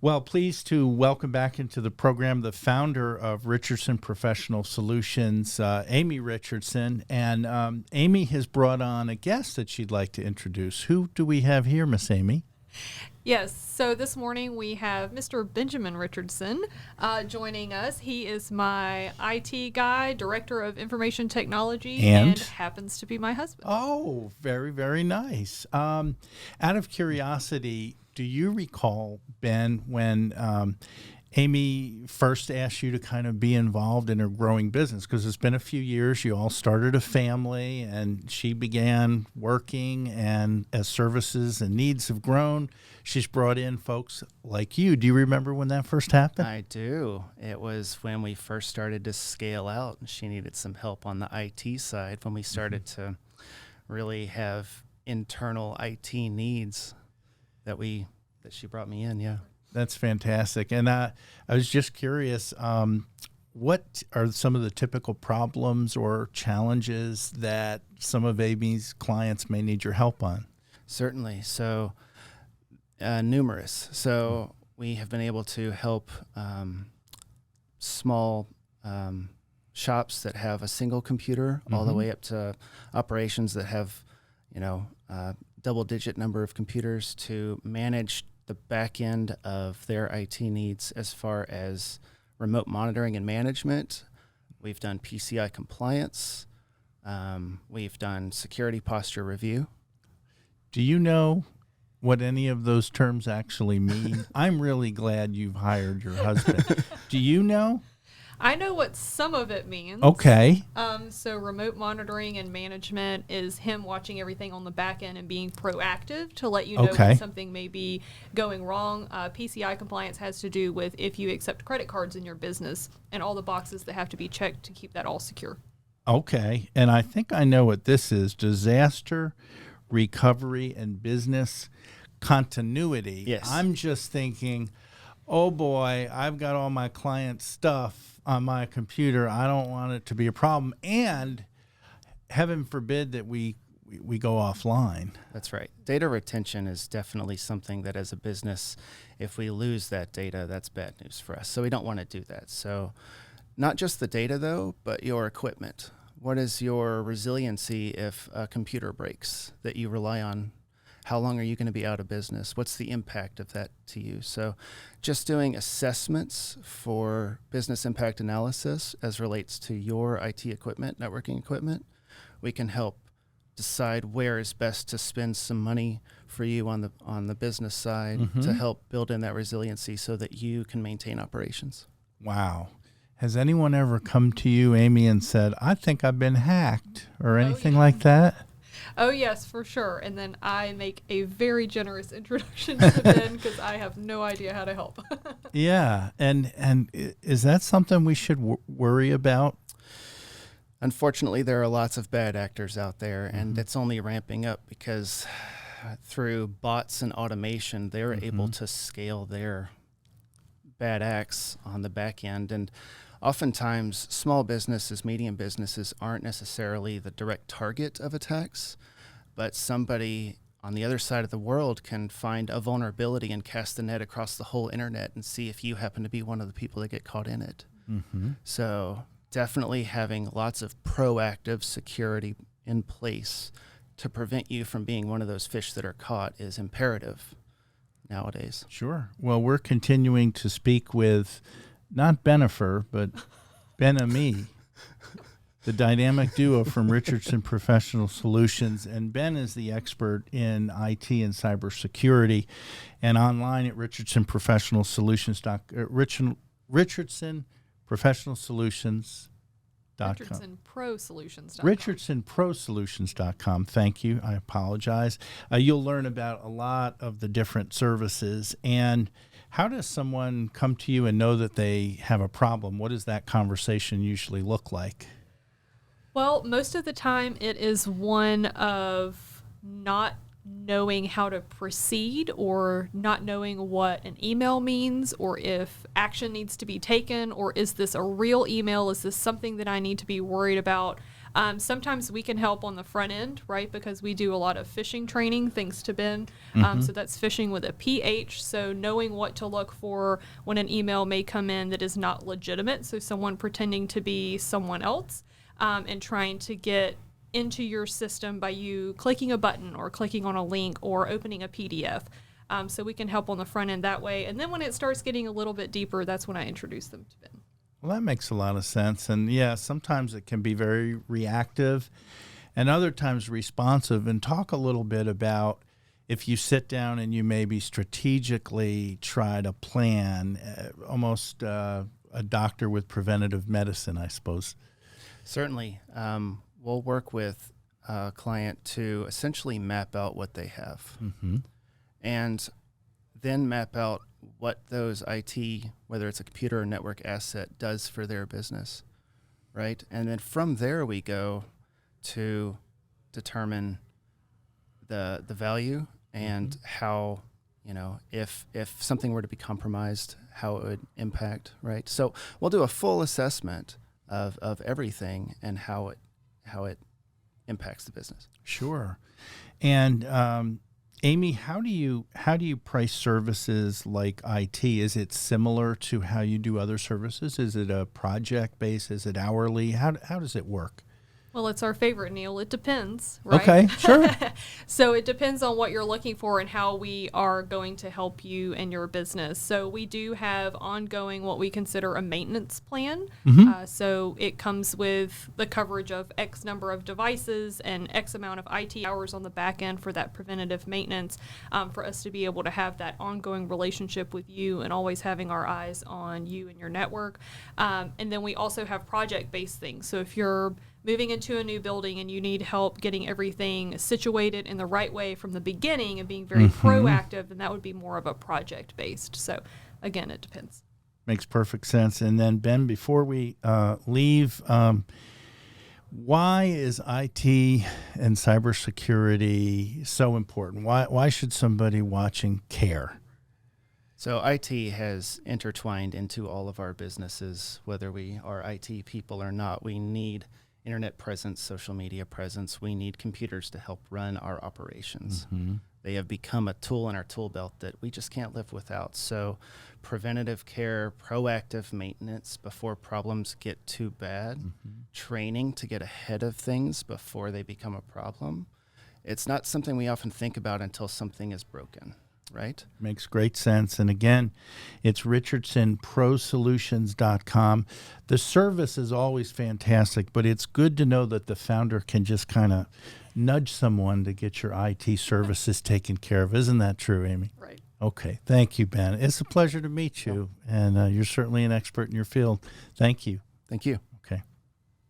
Well, pleased to welcome back into the program the founder of Richardson Professional Solutions, Amy Richardson. And Amy has brought on a guest that she'd like to introduce. Who do we have here, Miss Amy? Yes, so this morning we have Mr. Benjamin Richardson joining us. He is my IT guy, Director of Information Technology, and happens to be my husband. Oh, very, very nice. Out of curiosity, do you recall, Ben, when Amy first asked you to kind of be involved in her growing business? Because it's been a few years. You all started a family, and she began working, and as services and needs have grown, she's brought in folks like you. Do you remember when that first happened? I do. It was when we first started to scale out, and she needed some help on the IT side when we started to really have internal IT needs that she brought me in. Yeah. That's fantastic. And I was just curious, what are some of the typical problems or challenges that some of Amy's clients may need your help on? Certainly. So numerous. So we have been able to help small shops that have a single computer all the way up to operations that have, double-digit number of computers to manage the back end of their IT needs as far as remote monitoring and management. We've done PCI compliance. We've done security posture review. Do you know what any of those terms actually mean? I'm really glad you've hired your husband. Do you know? I know what some of it means. Okay. So remote monitoring and management is him watching everything on the back end and being proactive to let you know when something may be going wrong. PCI compliance has to do with if you accept credit cards in your business and all the boxes that have to be checked to keep that all secure. Okay. And I think I know what this is: disaster recovery and business continuity. Yes. I'm just thinking, oh boy, I've got all my client stuff on my computer. I don't want it to be a problem. And heaven forbid that we go offline. That's right. Data retention is definitely something that as a business, if we lose that data, that's bad news for us. So we don't want to do that. So not just the data though, but your equipment. What is your resiliency if a computer breaks that you rely on? How long are you going to be out of business? What's the impact of that to you? So just doing assessments for business impact analysis as relates to your IT equipment, networking equipment, we can help decide where is best to spend some money for you on the business side to help build in that resiliency so that you can maintain operations. Wow. Has anyone ever come to you, Amy, and said, I think I've been hacked or anything like that? Oh, yes, for sure. And then I make a very generous introduction to Ben because I have no idea how to help. Yeah. And is that something we should worry about? Unfortunately, there are lots of bad actors out there, and it's only ramping up because through bots and automation, they're able to scale their bad acts on the back end. And oftentimes, small businesses, medium businesses aren't necessarily the direct target of attacks, but somebody on the other side of the world can find a vulnerability and cast the net across the whole internet and see if you happen to be one of the people that get caught in it. So definitely having lots of proactive security in place to prevent you from being one of those fish that are caught is imperative nowadays. Sure. Well, we're continuing to speak with not Benifer, but Ben-Ami, the dynamic duo from Richardson Professional Solutions. And Ben is the expert in IT and cybersecurity, and online at Richardson Professional Solutions. Richardson Professional Solutions. RichardsonProSolutions.com. Thank you. I apologize. You'll learn about a lot of the different services. And how does someone come to you and know that they have a problem? What does that conversation usually look like? Well, most of the time it is one of not knowing how to proceed or not knowing what an email means or if action needs to be taken or is this a real email? Is this something that I need to be worried about? Sometimes we can help on the front end, right? Because we do a lot of phishing training, thanks to Ben. So that's phishing with a PH. So knowing what to look for when an email may come in that is not legitimate. So someone pretending to be someone else and trying to get into your system by you clicking a button or clicking on a link or opening a PDF. So we can help on the front end that way. And then when it starts getting a little bit deeper, that's when I introduce them to Ben. Well, that makes a lot of sense. And yeah, sometimes it can be very reactive and other times responsive. And talk a little bit about if you sit down and you maybe strategically try to plan, almost a doctor with preventative medicine, I suppose. Certainly. We'll work with a client to essentially map out what they have and then map out what those IT, whether it's a computer or network asset, does for their business, right? And then from there we go to determine the value and how, if something were to be compromised, how it would impact, right? So we'll do a full assessment of everything and how it impacts the business. Sure. And Amy, how do you price services like IT? Is it similar to how you do other services? Is it a project base? Is it hourly? How does it work? Well, it's our favorite, Neil. It depends, right? Okay, sure. So it depends on what you're looking for and how we are going to help you and your business. So we do have ongoing what we consider a maintenance plan. So it comes with the coverage of X number of devices and X amount of IT hours on the back end for that preventative maintenance, for us to be able to have that ongoing relationship with you and always having our eyes on you and your network. And then we also have project-based things. So if you're moving into a new building and you need help getting everything situated in the right way from the beginning and being very proactive, then that would be more of a project based. So again, it depends. Makes perfect sense. And then Ben, before we leave, why is IT and cybersecurity so important? Why should somebody watching care? So IT has intertwined into all of our businesses, whether we are IT people or not. We need internet presence, social media presence. We need computers to help run our operations. They have become a tool in our tool belt that we just can't live without. So preventative care, proactive maintenance before problems get too bad, training to get ahead of things before they become a problem. It's not something we often think about until something is broken. Right? Makes great sense. And again, it's richardsonprosolutions.com. The service is always fantastic, but it's good to know that the founder can just kind of nudge someone to get your IT services taken care of. Isn't that true, Amy? Right. Okay. Thank you, Ben. It's a pleasure to meet you, and you're certainly an expert in your field. Thank you. Thank you.